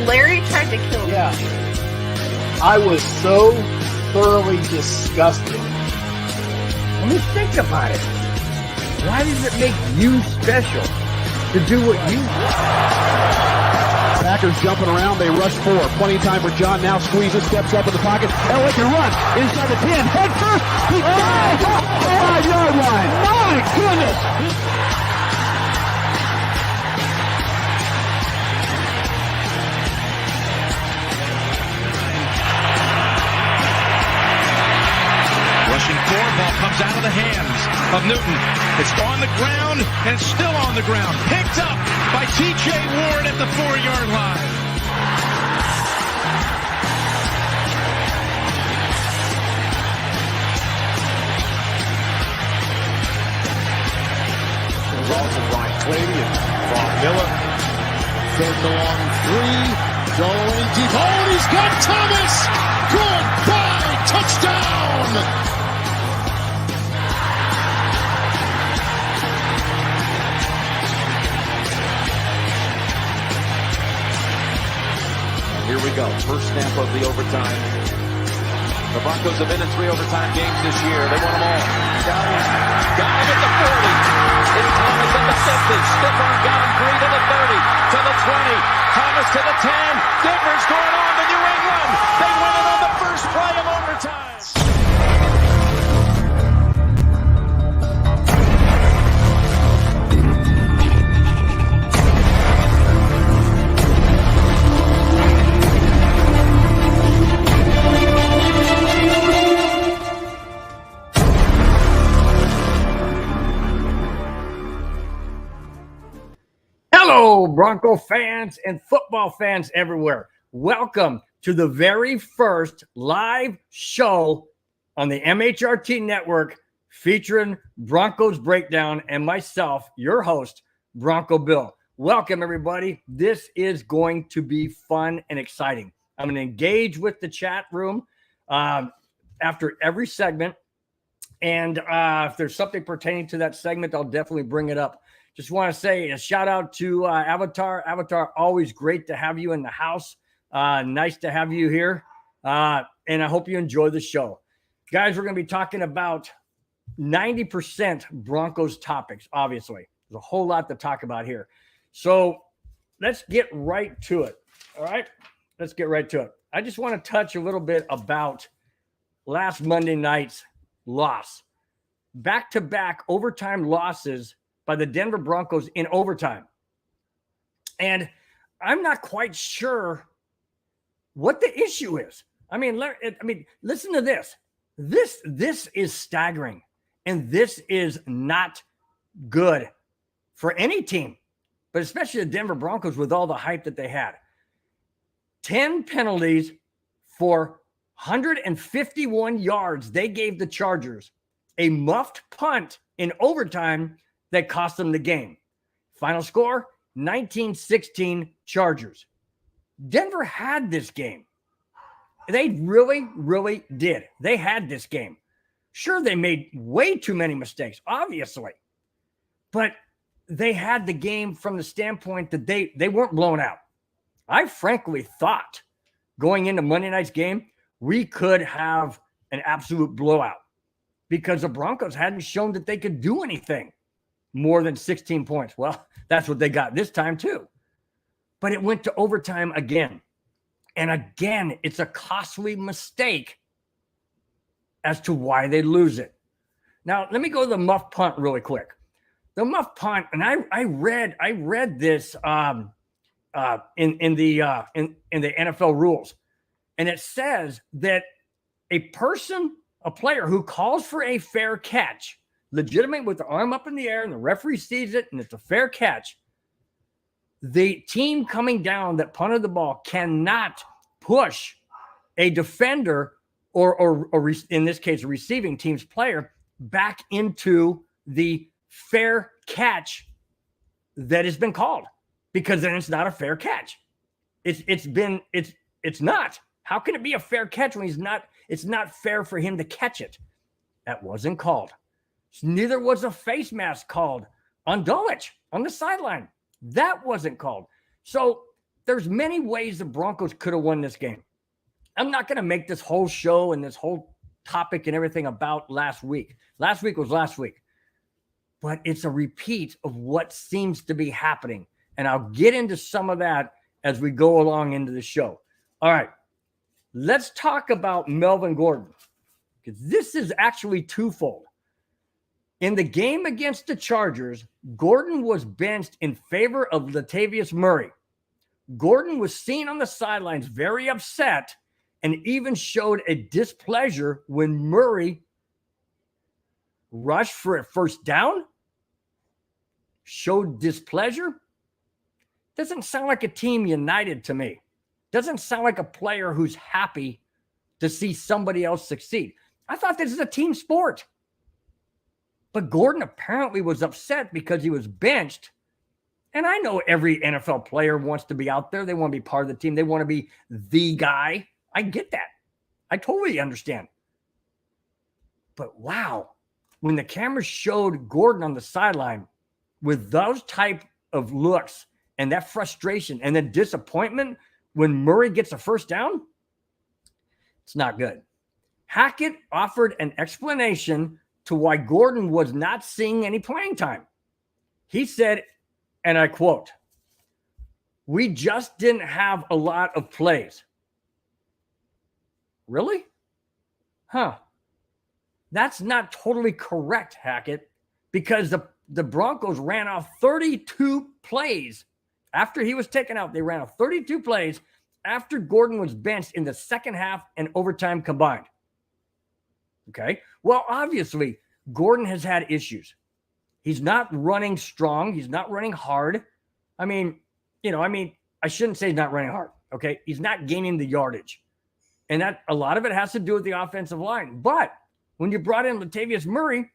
Larry tried to kill me. Yeah. I was so thoroughly disgusted. I mean, think about it. Why does it make you special to do what you do? Packers jumping around. They rush forward. Plenty of time for John. Now squeezes, steps up in the pocket. Elway can run inside the 10. Head first. He dives off the 5-yard line. My goodness. Rushing forward, ball comes out of the hands of Newton. It's on the ground, and it's still on the ground. Picked up by T.J. Ward at the 4-yard line. There's also Brian Clady and Bob Miller. Third and long 3. Going deep. Oh, and he's got Thomas. Goodbye. Touchdown. Here we go. First snap of the overtime. The Broncos have been in 3 overtime games this year. They won them all. Got him at the 40. It's Thomas at the 50. Stiff arm got him 3 to the 30. To the 20. Thomas to the 10. Denver's going on to New England. They win it on the first play of overtime. Hello, Bronco fans and football fans everywhere. Welcome to the very first live show on the MHRT Network featuring Broncos Breakdown and myself, your host, Bronco Bill. Welcome, everybody. This is going to be fun and exciting. I'm going to engage with the chat room after every segment. And if there's something pertaining to that segment, I'll definitely bring it up. Just want to say a shout out to Avatar. Avatar, always great to have you in the house. Nice to have you here. And I hope you enjoy the show. Guys, we're going to be talking about 90% Broncos topics, obviously. There's a whole lot to talk about here. So let's get right to it. All right? Let's get right to it. I just want to touch a little bit about last Monday night's loss. Back-to-back overtime losses by the Denver Broncos in overtime. And I'm not quite sure what the issue is. I mean, listen to this. This is staggering, and this is not good for any team, but especially the Denver Broncos with all the hype that they had. 10 penalties for 151 yards they gave the Chargers. A muffed punt in overtime that cost them the game. Final score, 19-16 Chargers. Denver had this game. They really, really did. They had this game. Sure, they made way too many mistakes, obviously. But they had the game from the standpoint that they weren't blown out. I frankly thought going into Monday night's game, we could have an absolute blowout because the Broncos hadn't shown that they could do anything more than 16 points. Well, that's what they got this time too. But it went to overtime again. And again, it's a costly mistake as to why they lose it. Now, let me go to the muff punt really quick. The muff punt, and I read this in the NFL rules, and it says that a player who calls for a fair catch, legitimate with the arm up in the air, and the referee sees it, and it's a fair catch, the team coming down that punted the ball cannot push a defender or in this case, a receiving team's player back into the fair catch that has been called, because then it's not a fair catch. It's not. How can it be a fair catch when it's not fair for him to catch it? That wasn't called. Neither was a face mask called on Dulwich on the sideline. That wasn't called. So there's many ways the Broncos could have won this game. I'm not going to make this whole show and this whole topic and everything about last week. Last week was last week. But it's a repeat of what seems to be happening. And I'll get into some of that as we go along into the show. All right. Let's talk about Melvin Gordon, because this is actually twofold. In the game against the Chargers, Gordon was benched in favor of Latavius Murray. Gordon was seen on the sidelines very upset and even showed a displeasure when Murray rushed for a first down. Showed displeasure. Doesn't sound like a team united to me. Doesn't sound like a player who's happy to see somebody else succeed. I thought this is a team sport. But Gordon apparently was upset because he was benched. And I know every NFL player wants to be out there. They want to be part of the team. They want to be the guy. I get that. I totally understand. But wow, when the camera showed Gordon on the sideline with those type of looks and that frustration and then disappointment when Murray gets a first down, it's not good. Hackett offered an explanation to why Gordon was not seeing any playing time. He said, and I quote, "We just didn't have a lot of plays." Really? Huh. That's not totally correct, Hackett, because the Broncos ran off 32 plays after he was taken out. They ran off 32 plays after Gordon was benched in the second half and overtime combined. Okay. Well, obviously, Gordon has had issues. He's not running strong. He's not running hard. I shouldn't say he's not running hard. Okay. He's not gaining the yardage. And that a lot of it has to do with the offensive line. But when you brought in Latavius Murray,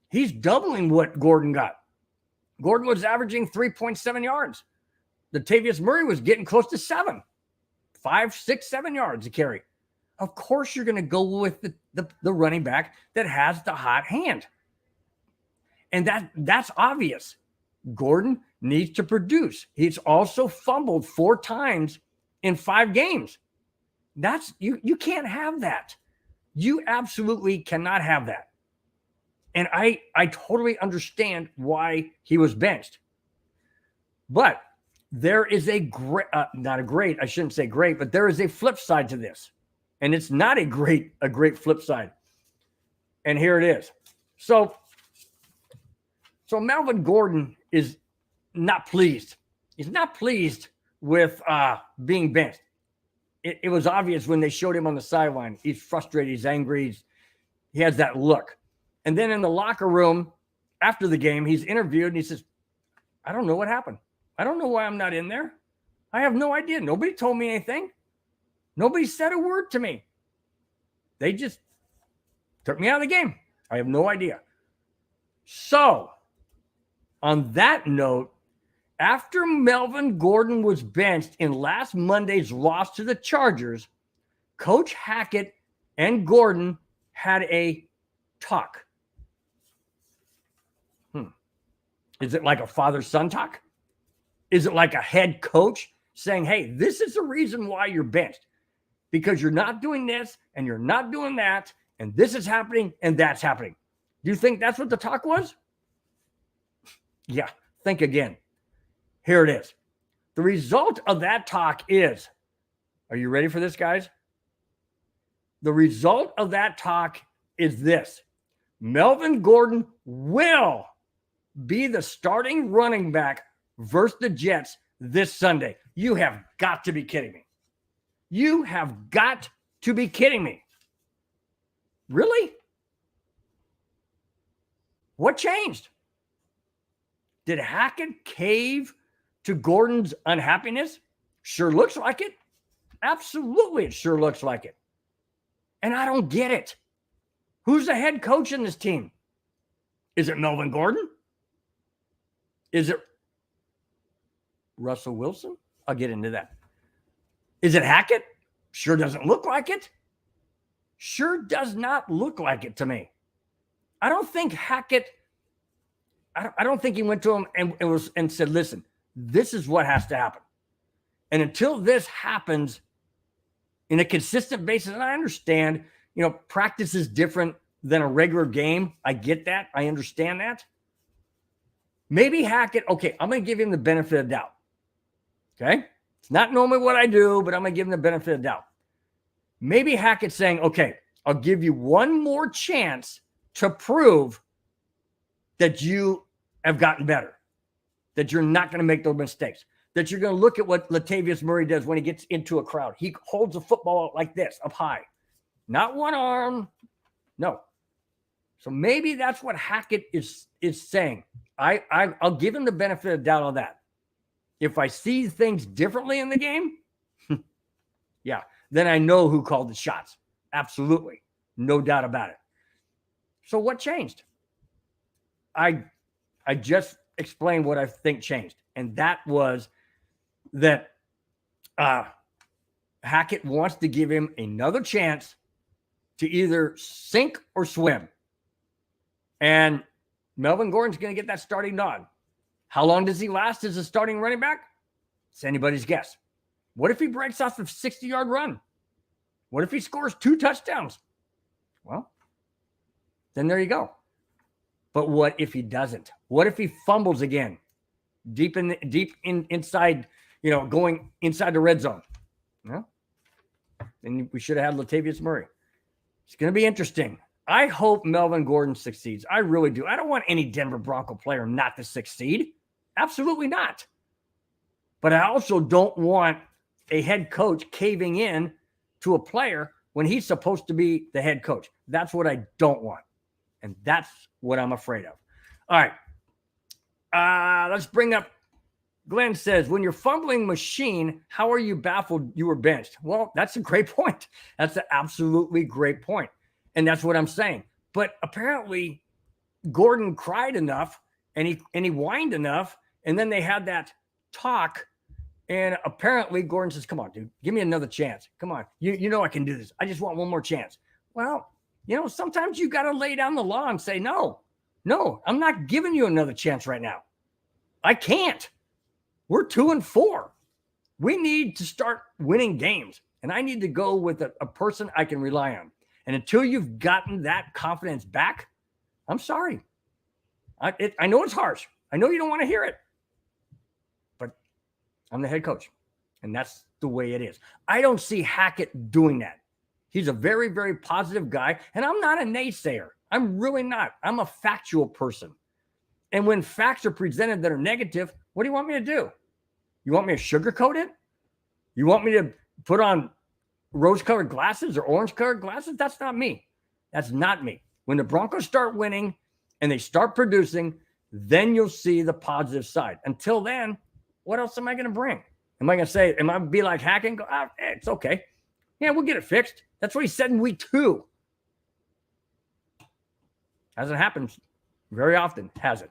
he's doubling what Gordon got. Gordon was averaging 3.7 yards. Latavius Murray was getting close to 7, 5, 6, 7 yards a carry. Of course, you're going to go with the running back that has the hot hand. And that's obvious. Gordon needs to produce. He's also fumbled 4 times in 5 games. That's you can't have that. You absolutely cannot have that. And I totally understand why he was benched. But there is a great, I shouldn't say great, but there is a flip side to this. And it's not a great flip side. And here it is. So Melvin Gordon is not pleased. He's not pleased with being benched. It was obvious when they showed him on the sideline. He's frustrated. He's angry. He has that look. And then in the locker room after the game, he's interviewed and he says, "I don't know what happened. I don't know why I'm not in there. I have no idea. Nobody told me anything. Nobody said a word to me. They just took me out of the game. I have no idea." So, on that note, after Melvin Gordon was benched in last Monday's loss to the Chargers, Coach Hackett and Gordon had a talk. Is it like a father-son talk? Is it like a head coach saying, "Hey, this is the reason why you're benched, because you're not doing this and you're not doing that, and this is happening and that's happening"? Do you think that's what the talk was? Yeah, think again. Here it is. The result of that talk is, are you ready for this, guys? The result of that talk is this: Melvin Gordon will be the starting running back versus the Jets this Sunday. You have got to be kidding me. You have got to be kidding me. Really? What changed? Did Hackett cave to Gordon's unhappiness? Sure looks like it. Absolutely, it sure looks like it. And I don't get it. Who's the head coach in this team? Is it Melvin Gordon? Is it Russell Wilson? I'll get into that. Is it Hackett? Sure doesn't look like it. Sure does not look like it to me. I don't think Hackett, I don't think he went to him and said, "Listen, This is what has to happen. And until this happens in a consistent basis, and I understand, practice is different than a regular game. I get that. I understand that. Maybe Hackett, okay, I'm going to give him the benefit of doubt. Okay? It's not normally what I do, but I'm going to give him the benefit of doubt. Maybe Hackett's saying, okay, I'll give you one more chance to prove that you have gotten better, that you're not going to make those mistakes, that you're going to look at what Latavius Murray does when he gets into a crowd. He holds the football like this, up high. Not one arm. No. So maybe that's what Hackett is saying. I'll give him the benefit of doubt on that. If I see things differently in the game, yeah, then I know who called the shots. Absolutely. No doubt about it. So what changed? I just explained what I think changed. And that was that Hackett wants to give him another chance to either sink or swim. And Melvin Gordon's going to get that starting nod. How long does he last as a starting running back? It's anybody's guess. What if he breaks off a 60-yard run? What if he scores 2 touchdowns? Well, then there you go. But what if he doesn't? What if he fumbles again? Deep inside, going inside the red zone. Well, then we should have had Latavius Murray. It's going to be interesting. I hope Melvin Gordon succeeds. I really do. I don't want any Denver Bronco player not to succeed. Absolutely not. But I also don't want a head coach caving in to a player when he's supposed to be the head coach. That's what I don't want. And that's what I'm afraid of. All right. Let's bring up, Glenn says, when you're fumbling machine, how are you baffled you were benched? Well, that's a great point. That's an absolutely great point. And that's what I'm saying. But apparently Gordon cried enough and he whined enough. And then they had that talk. And apparently Gordon says, come on, dude, give me another chance. Come on. You know I can do this. I just want one more chance. Well, sometimes you got to lay down the law and say, no, I'm not giving you another chance right now. I can't. We're 2-4. We need to start winning games. And I need to go with a person I can rely on. And until you've gotten that confidence back, I'm sorry. I know it's harsh. I know you don't want to hear it. But I'm the head coach. And that's the way it is. I don't see Hackett doing that. He's a very, very positive guy. And I'm not a naysayer. I'm really not. I'm a factual person. And when facts are presented that are negative, what do you want me to do? You want me to sugarcoat it? You want me to put on rose-colored glasses or orange-colored glasses? That's not me. That's not me. When the Broncos start winning and they start producing, then you'll see the positive side. Until then, what else am I going to bring? Am I going to say, am I going to be like Hackett and go, it's okay. Yeah, we'll get it fixed. That's what he said in week 2. Hasn't happened very often, has it?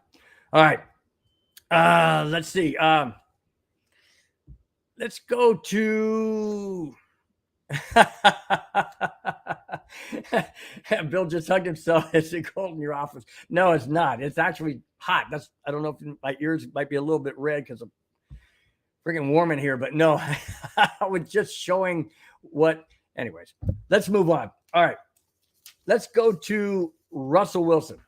All right. Let's see. Let's go to Bill just hugged himself. Is it cold in your office? No, it's not. It's actually hot. I don't know if my ears might be a little bit red because I'm freaking warm in here, but no, I was just showing what. Anyways, let's move on. All right. Let's go to Russell Wilson.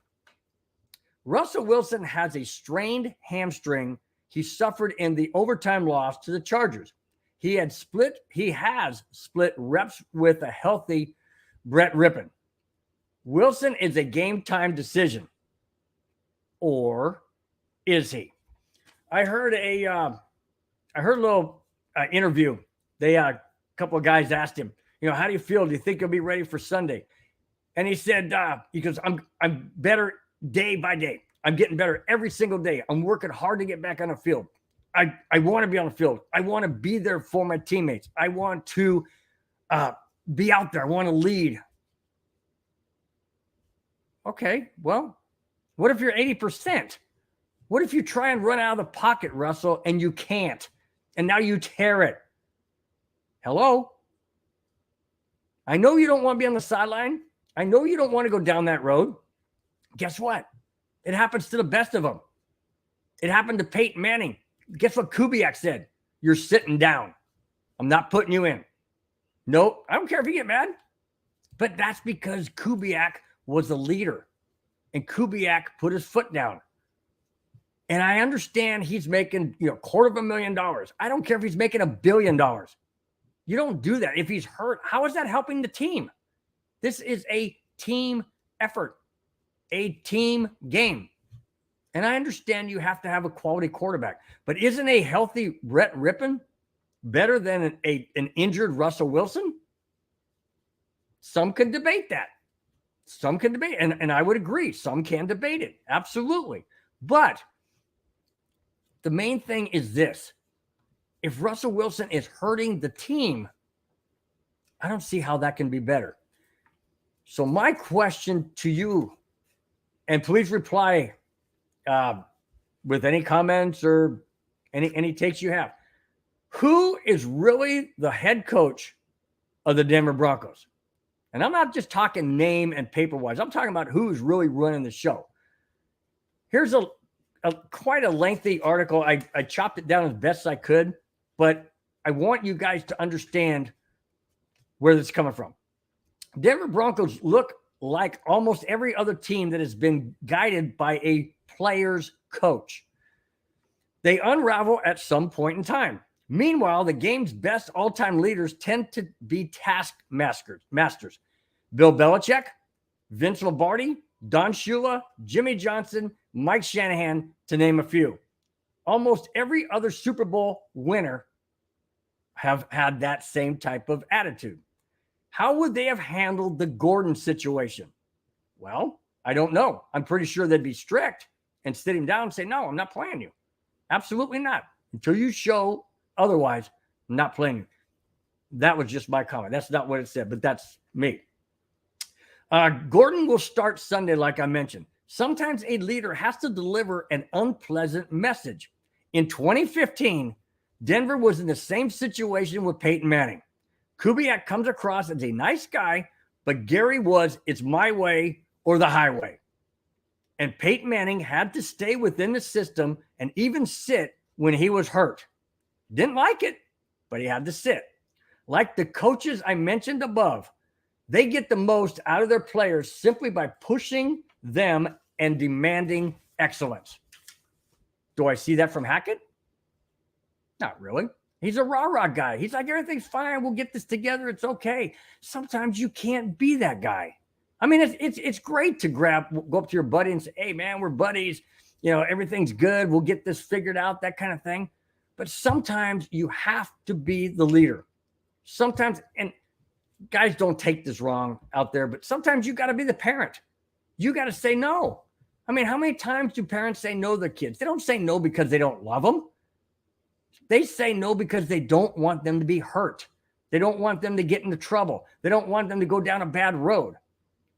Russell Wilson has a strained hamstring he suffered in the overtime loss to the Chargers. He has split reps with a healthy Brett Rippon. Wilson is a game time decision. Or is he? I heard a little interview. A couple of guys asked him, how do you feel? Do you think you'll be ready for Sunday? And he said, because I'm better day by day. I'm getting better every single day. I'm working hard to get back on the field. I want to be on the field. I want to be there for my teammates. I want to be out there. I want to lead. Okay, well, what if you're 80%? What if you try and run out of the pocket, Russell, and you can't? And now you tear it. Hello? I know you don't want to be on the sideline. I know you don't want to go down that road. Guess what? It happens to the best of them. It happened to Peyton Manning. Guess what Kubiak said? You're sitting down. I'm not putting you in. Nope. I don't care if you get mad. But that's because Kubiak was a leader. And Kubiak put his foot down. And I understand he's making, $250,000. I don't care if he's making $1 billion. You don't do that. If he's hurt, how is that helping the team? This is a team effort, a team game. And I understand you have to have a quality quarterback. But isn't a healthy Brett Rippon better than an injured Russell Wilson? Some can debate that. Some can debate, and I would agree. Some can debate it. Absolutely. But the main thing is this. If Russell Wilson is hurting the team, I don't see how that can be better. So my question to you, and please reply with any comments or any takes you have. Who is really the head coach of the Denver Broncos? And I'm not just talking name and paper-wise. I'm talking about who's really running the show. Here's a quite a lengthy article. I chopped it down as best I could, but I want you guys to understand where this is coming from. Denver Broncos look like almost every other team that has been guided by a player's coach. They unravel at some point in time. Meanwhile, the game's best all-time leaders tend to be taskmasters. Bill Belichick, Vince Lombardi, Don Shula, Jimmy Johnson, Mike Shanahan, to name a few. Almost every other Super Bowl winner have had that same type of attitude. How would they have handled the Gordon situation? Well, I don't know. I'm pretty sure they'd be strict and sit him down and say, no, I'm not playing you. Absolutely not. Until you show otherwise, I'm not playing you. That was just my comment. That's not what it said, but that's me. Gordon will start Sunday, like I mentioned. Sometimes a leader has to deliver an unpleasant message. In 2015, Denver was in the same situation with Peyton Manning. Kubiak comes across as a nice guy, but Gary was, it's my way or the highway. And Peyton Manning had to stay within the system and even sit when he was hurt. Didn't like it, but he had to sit. Like the coaches I mentioned above, they get the most out of their players simply by pushing them and demanding excellence. Do I see that from Hackett? Not really. He's a rah-rah guy. He's like, everything's fine. We'll get this together. It's okay. Sometimes you can't be that guy. I mean, it's great to go up to your buddy and say, hey, man, we're buddies. Everything's good. We'll get this figured out, that kind of thing. But sometimes you have to be the leader. Sometimes, and guys don't take this wrong out there, but sometimes you got to be the parent. You got to say no. I mean, how many times do parents say no to their kids? They don't say no because they don't love them. They say no because they don't want them to be hurt. They don't want them to get into trouble. They don't want them to go down a bad road.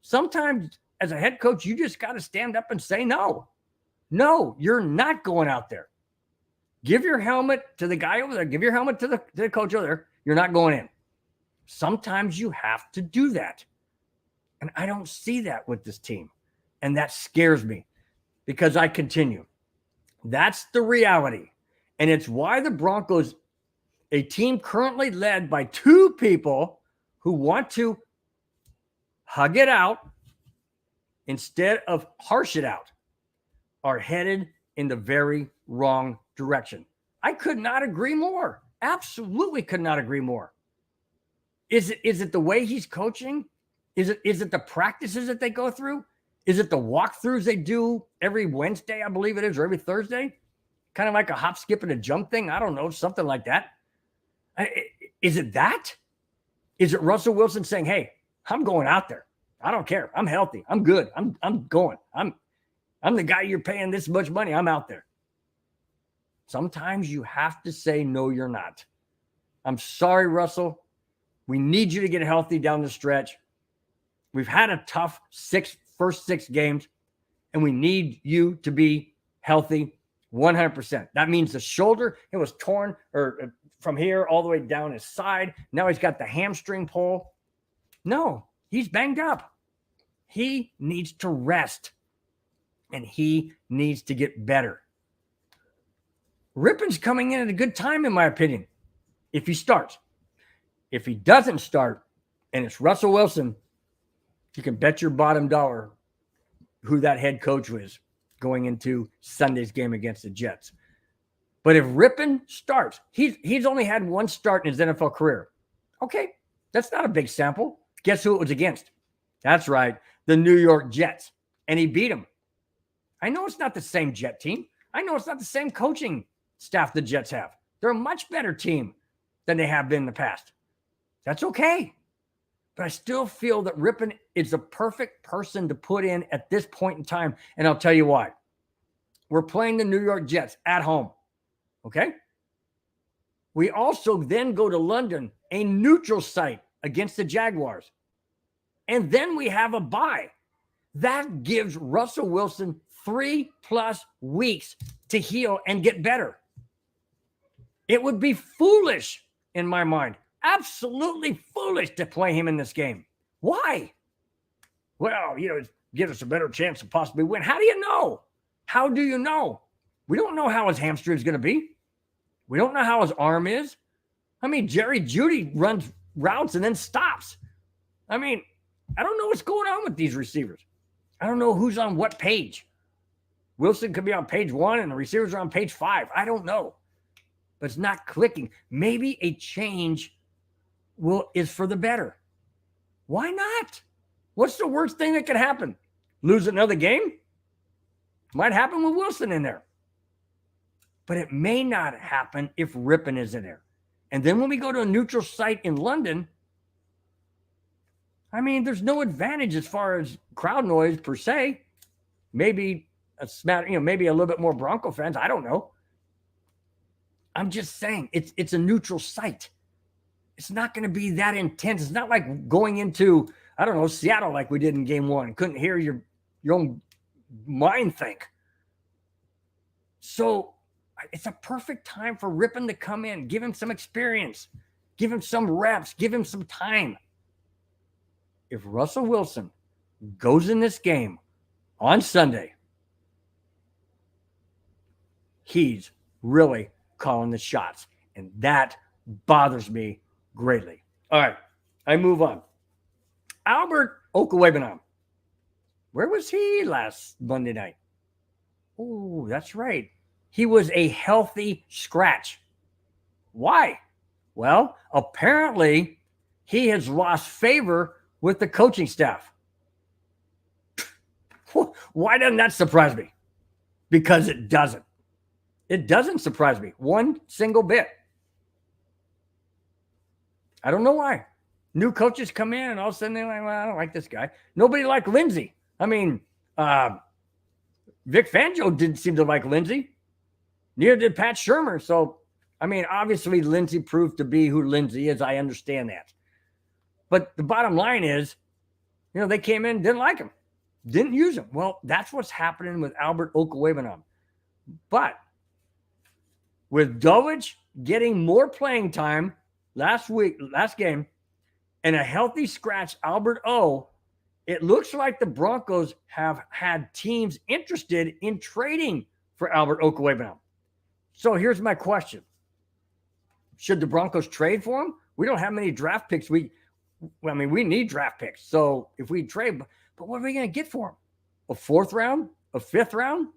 Sometimes as a head coach, you just got to stand up and say no. No, you're not going out there. Give your helmet to the guy over there. Give your helmet to the coach over there. You're not going in. Sometimes you have to do that. And I don't see that with this team. And that scares me because I continue. That's the reality. And it's why the Broncos, a team currently led by two people who want to hug it out instead of harsh it out, are headed in the very wrong direction. I could not agree more. Absolutely could not agree more. Is it the way he's coaching? Is it the practices that they go through? Is it the walkthroughs they do every Wednesday, I believe it is, or every Thursday? Kind of like a hop, skip, and a jump thing. I don't know, something like that. Is it that? Is it Russell Wilson saying, hey, I'm going out there. I don't care. I'm healthy. I'm good. I'm going. I'm the guy you're paying this much money. I'm out there. Sometimes you have to say, no, you're not. I'm sorry, Russell. We need you to get healthy down the stretch. We've had a tough first six games, and we need you to be healthy 100%. That means the shoulder, it was torn or from here all the way down his side. Now he's got the hamstring pull. No, he's banged up. He needs to rest, and he needs to get better. Rippon's coming in at a good time, in my opinion, if he starts. If he doesn't start and it's Russell Wilson, you can bet your bottom dollar who that head coach was going into Sunday's game against the Jets. But if Rippon starts, he's only had one start in his NFL career. Okay, that's not a big sample. Guess who it was against? That's right, the New York Jets. And he beat them. I know it's not the same Jet team. I know it's not the same coaching staff the Jets have. They're a much better team than they have been in the past. That's okay. But I still feel that Rippon is the perfect person to put in at this point in time. And I'll tell you why. We're playing the New York Jets at home. Okay? We also then go to London, a neutral site against the Jaguars. And then we have a bye. That gives Russell Wilson 3+ weeks to heal and get better. It would be foolish in my mind. Absolutely foolish to play him in this game. Why? Well, give us a better chance to possibly win. How do you know? How do you know? We don't know how his hamstring is going to be. We don't know how his arm is. I mean, Jerry Jeudy runs routes and then stops. I mean, I don't know what's going on with these receivers. I don't know who's on what page. Wilson could be on page 1 and the receivers are on page 5. I don't know. But it's not clicking. Maybe a change is for the better. Why not? What's the worst thing that could happen? Lose another game? Might happen with Wilson in there. But it may not happen if Rippon is in there. And then when we go to a neutral site in London, I mean, there's no advantage as far as crowd noise per se. Maybe maybe a little bit more Bronco fans. I don't know. I'm just saying it's a neutral site. It's not going to be that intense. It's not like going into, I don't know, Seattle like we did in game 1. Couldn't hear your own mind think. So it's a perfect time for Rippon to come in, give him some experience, give him some reps, give him some time. If Russell Wilson goes in this game on Sunday, he's really calling the shots. And that bothers me greatly. All right, I move on. Albert Okwuegbunam. Where was he last Monday night? Oh, that's right. He was a healthy scratch. Why? Well, apparently he has lost favor with the coaching staff. Why doesn't that surprise me? Because it doesn't. It doesn't surprise me one single bit. I don't know why. New coaches come in and all of a sudden they're like, well, I don't like this guy. Nobody liked Lindsey. I mean, Vic Fangio didn't seem to like Lindsey. Neither did Pat Shurmur. So, I mean, obviously Lindsey proved to be who Lindsey is. I understand that. But the bottom line is, they came in, didn't like him, didn't use him. Well, that's what's happening with Albert Okwuegbunam. But with Dovich getting more playing time last game, and a healthy scratch Albert O, it looks like the Broncos have had teams interested in trading for Albert Okwuegbunam. So here's my question. Should the Broncos trade for him? We don't have many draft picks. We need draft picks. So if we trade, but what are we going to get for him? A 4th round? A 5th round?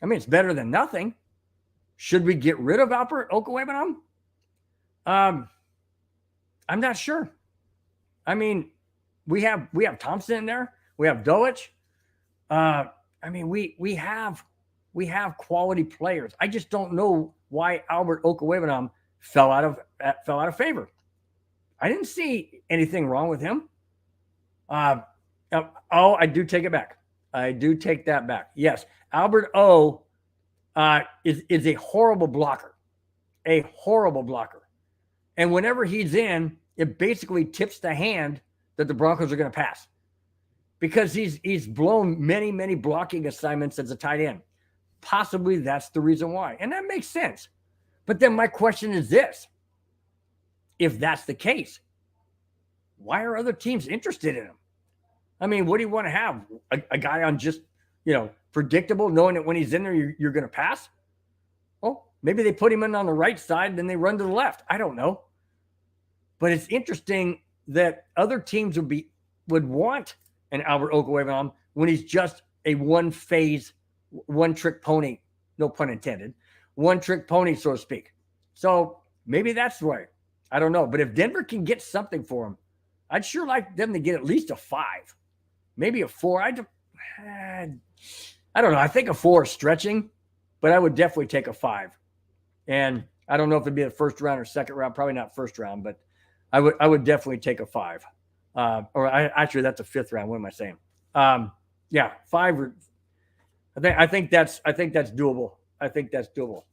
I mean, it's better than nothing. Should we get rid of Albert Okwuegbunam? I'm not sure. I mean, we have Thompson in there. We have Dovich. We have quality players. I just don't know why Albert Okwuegbunam fell out of favor. I didn't see anything wrong with him. I do take it back. I do take that back. Yes, Albert O is a horrible blocker. A horrible blocker. And whenever he's in, it basically tips the hand that the Broncos are going to pass. Because he's blown many, many blocking assignments as a tight end. Possibly that's the reason why. And that makes sense. But then my question is this. If that's the case, why are other teams interested in him? I mean, what do you want to have? A guy on just, predictable, knowing that when he's in there, you're going to pass? Well, Maybe they put him in on the right side, then they run to the left. I don't know. But it's interesting that other teams would want an Albert Okwuegbunam when he's just a one-phase, one-trick pony, no pun intended, one-trick pony, so to speak. So maybe that's the way. I don't know. But if Denver can get something for him, I'd sure like them to get at least a 5, maybe a 4. I don't know. I think a 4 is stretching, but I would definitely take a 5. And I don't know if it'd be the first round or second round, probably not first round, but I would definitely take a 5. Actually, that's a 5th round. What am I saying? Yeah, 5. I think that's doable. I think that's doable.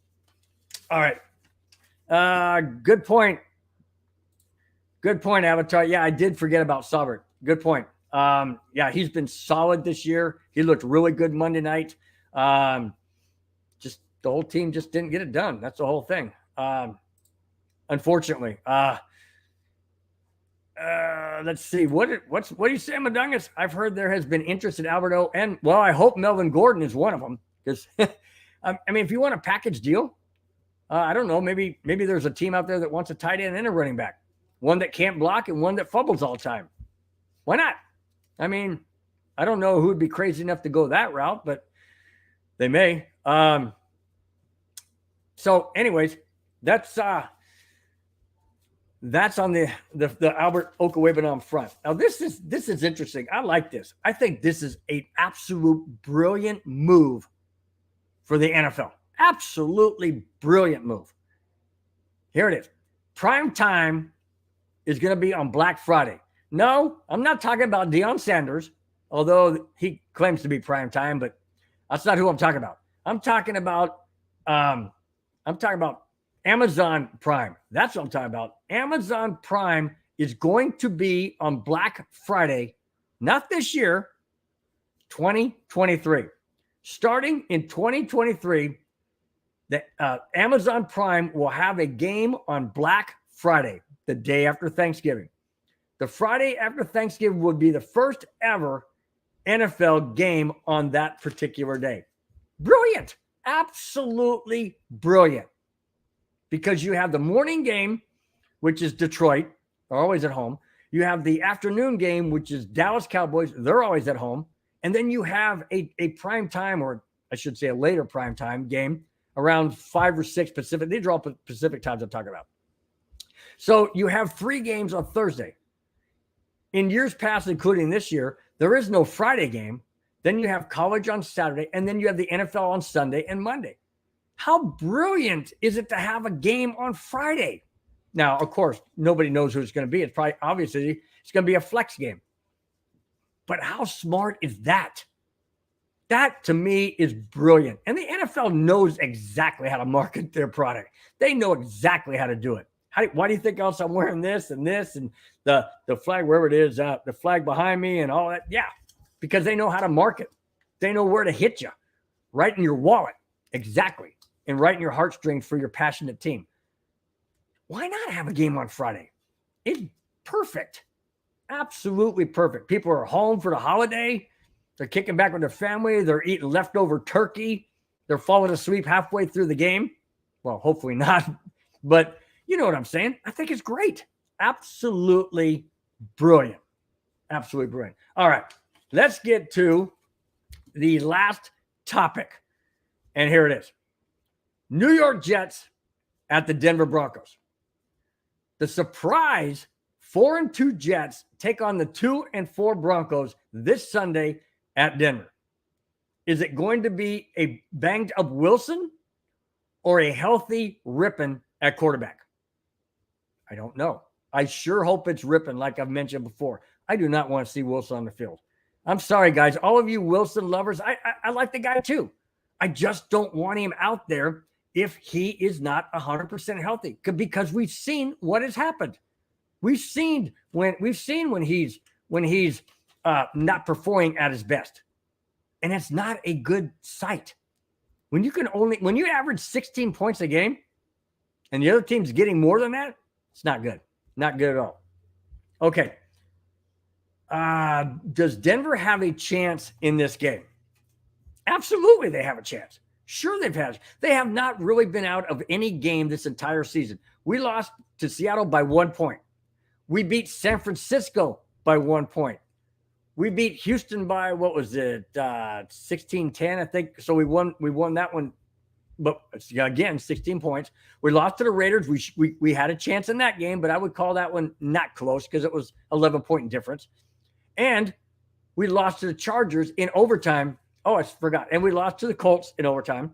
All right. Good point. Good point, Avatar. Yeah, I did forget about Saubert. Good point. Yeah, he's been solid this year. He looked really good Monday night. Just the whole team just didn't get it done. That's the whole thing. Unfortunately. Let's see. What do you say, Madungus? I've heard there has been interest in Alberto, and well, I hope Melvin Gordon is one of them. Because I mean, if you want a package deal, I don't know. Maybe there's a team out there that wants a tight end and a running back, one that can't block and one that fumbles all the time. Why not? I mean, I don't know who would be crazy enough to go that route, but they may. So, anyways, that's on the Albert Okwuegbunam front. Now, this is interesting. I like this. I think this is an absolute brilliant move for the NFL. Absolutely brilliant move. Here it is. Prime time is going to be on Black Friday. No, I'm not talking about Deion Sanders, although he claims to be prime time, but that's not who I'm talking about. I'm talking about Amazon Prime. That's what I'm talking about. Amazon Prime is going to be on Black Friday, not this year, 2023. Starting in 2023, the Amazon Prime will have a game on Black Friday, the day after Thanksgiving. The Friday after Thanksgiving would be the first ever NFL game on that particular day. Brilliant. Absolutely brilliant. Because you have the morning game, which is Detroit. They're always at home. You have the afternoon game, which is Dallas Cowboys. They're always at home. And then you have a prime time, or I should say a later prime time game around 5 or 6 Pacific. These are all Pacific times I'm talking about. So you have 3 games on Thursday. In years past, including this year, there is no Friday game. Then you have college on Saturday, and then you have the NFL on Sunday and Monday. How brilliant is it to have a game on Friday? Now, of course, nobody knows who it's going to be. It's probably, obviously, it's going to be a flex game. But how smart is that? That, to me, is brilliant. And the NFL knows exactly how to market their product. They know exactly how to do it. Why do you think else I'm wearing this and the flag, wherever it is, the flag behind me and all that? Yeah, because they know how to market. They know where to hit you, right in your wallet. Exactly. And right in your heartstrings for your passionate team. Why not have a game on Friday? It's perfect. Absolutely perfect. People are home for the holiday. They're kicking back with their family. They're eating leftover turkey. They're falling asleep halfway through the game. Well, hopefully not. But you know what I'm saying? I think it's great. Absolutely brilliant. Absolutely brilliant. All right. Let's get to the last topic. And here it is. New York Jets at the Denver Broncos. The surprise 4-2 Jets take on the 2-4 Broncos this Sunday at Denver. Is it going to be a banged up Wilson or a healthy Rippon at quarterback? I don't know. I sure hope it's Rippon, like I've mentioned before. I do not want to see Wilson on the field. I'm sorry, guys. All of you Wilson lovers, I like the guy too. I just don't want him out there if he is not 100% healthy, because we've seen what has happened. We've seen when he's not performing at his best, and it's not a good sight. When you average 16 points a game, and the other team's getting more than that, it's not good. Not good at all. Okay. Does Denver have a chance in this game? Absolutely, they have a chance. Sure, they have not really been out of any game this entire season. We lost to Seattle by 1 point. We beat San Francisco by 1 point. We beat Houston by, what was it, 16-10, I think. So we won that one, but again, 16 points. We lost to the Raiders. We had a chance in that game, but I would call that one not close because it was 11-point difference. And we lost to the Chargers in overtime. Oh, I forgot. And we lost to the Colts in overtime.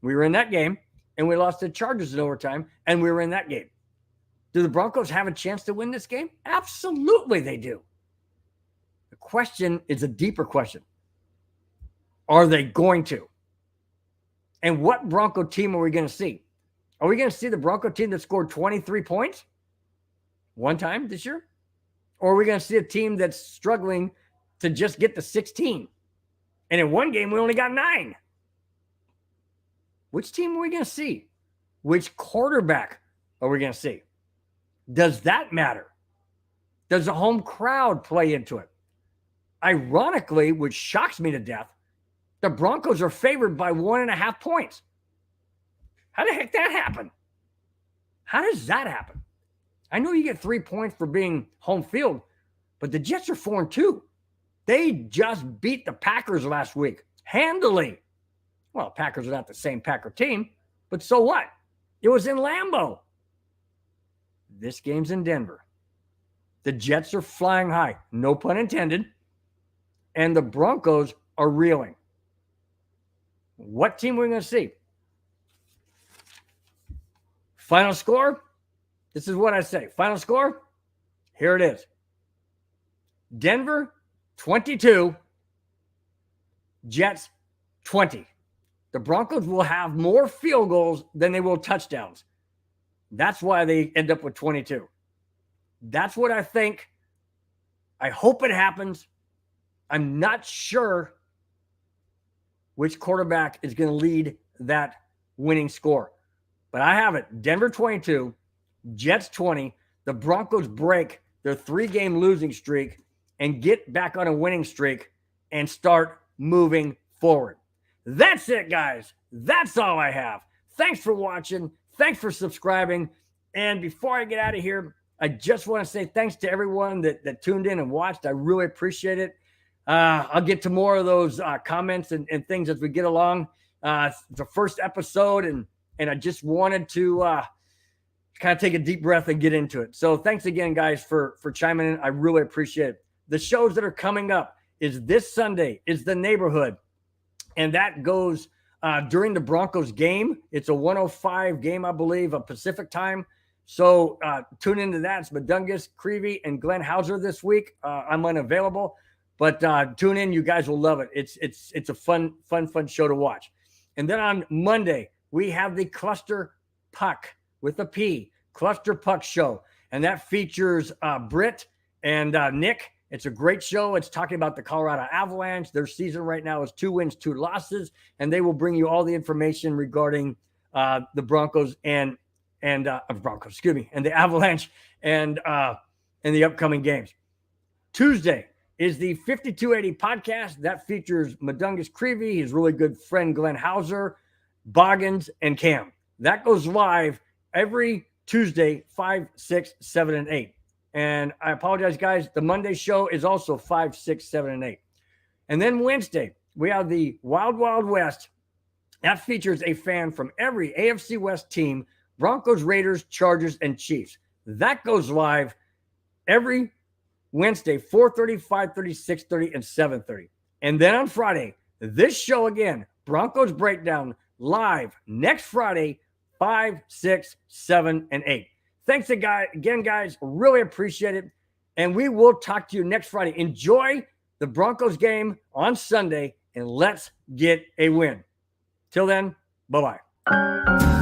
We were in that game. And we lost to the Chargers in overtime, and we were in that game. Do the Broncos have a chance to win this game? Absolutely they do. The question is a deeper question. Are they going to? And what Bronco team are we going to see? Are we going to see the Bronco team that scored 23 points one time this year? Or are we going to see a team that's struggling to just get to 16? And in one game, we only got 9. Which team are we going to see? Which quarterback are we going to see? Does that matter? Does the home crowd play into it? Ironically, which shocks me to death, the Broncos are favored by 1.5 points. How the heck that happen? How does that happen? I know you get 3 points for being home field, but the Jets are 4-2. They just beat the Packers last week handily. Well, Packers are not the same Packer team, but so what? It was in Lambeau. This game's in Denver. The Jets are flying high, no pun intended, and the Broncos are reeling. What team are we going to see? Final score? This is what I say. Final score? Here it is. Denver, 22. Jets, 20. The Broncos will have more field goals than they will touchdowns. That's why they end up with 22. That's what I think. I hope it happens. I'm not sure which quarterback is going to lead that winning score. But I have it. Denver 22, Jets 20. The Broncos break their 3-game losing streak and get back on a winning streak and start moving forward. That's it, guys. That's all I have. Thanks for watching. Thanks for subscribing. And before I get out of here, I just want to say thanks to everyone that tuned in and watched. I really appreciate it. I'll get to more of those comments and things as we get along. It's the first episode, and I just wanted to kind of take a deep breath and get into it. So thanks again, guys, for chiming in. I really appreciate it. The shows that are coming up is this Sunday is The Neighborhood. And that goes during the Broncos game. It's a 105 game, I believe, of Pacific time. So tune into that. It's Madungus, Creevy, and Glenn Hauser this week. I'm unavailable, but tune in. You guys will love it. It's a fun show to watch. And then on Monday, we have the Cluster Puck with a P, Cluster Puck show. And that features Britt and Nick. It's a great show. It's talking about the Colorado Avalanche. Their season right now is 2 wins, 2 losses, and they will bring you all the information regarding the Broncos and the Avalanche and the upcoming games. Tuesday is the 5280 podcast that features Madungus Creevy, his really good friend Glenn Hauser, Boggins, and Cam. That goes live every Tuesday, 5, 6, 7, and 8. And I apologize, guys. The Monday show is also 5, 6, 7, and 8. And then Wednesday, we have the Wild Wild West. That features a fan from every AFC West team, Broncos, Raiders, Chargers, and Chiefs. That goes live every Wednesday, 4:30, 5:30, 6:30, and 7:30. And then on Friday, this show again, Broncos Breakdown, live next Friday, 5, 6, 7, and 8. Thanks again, guys. Really appreciate it. And we will talk to you next Friday. Enjoy the Broncos game on Sunday, and let's get a win. Till then, bye-bye.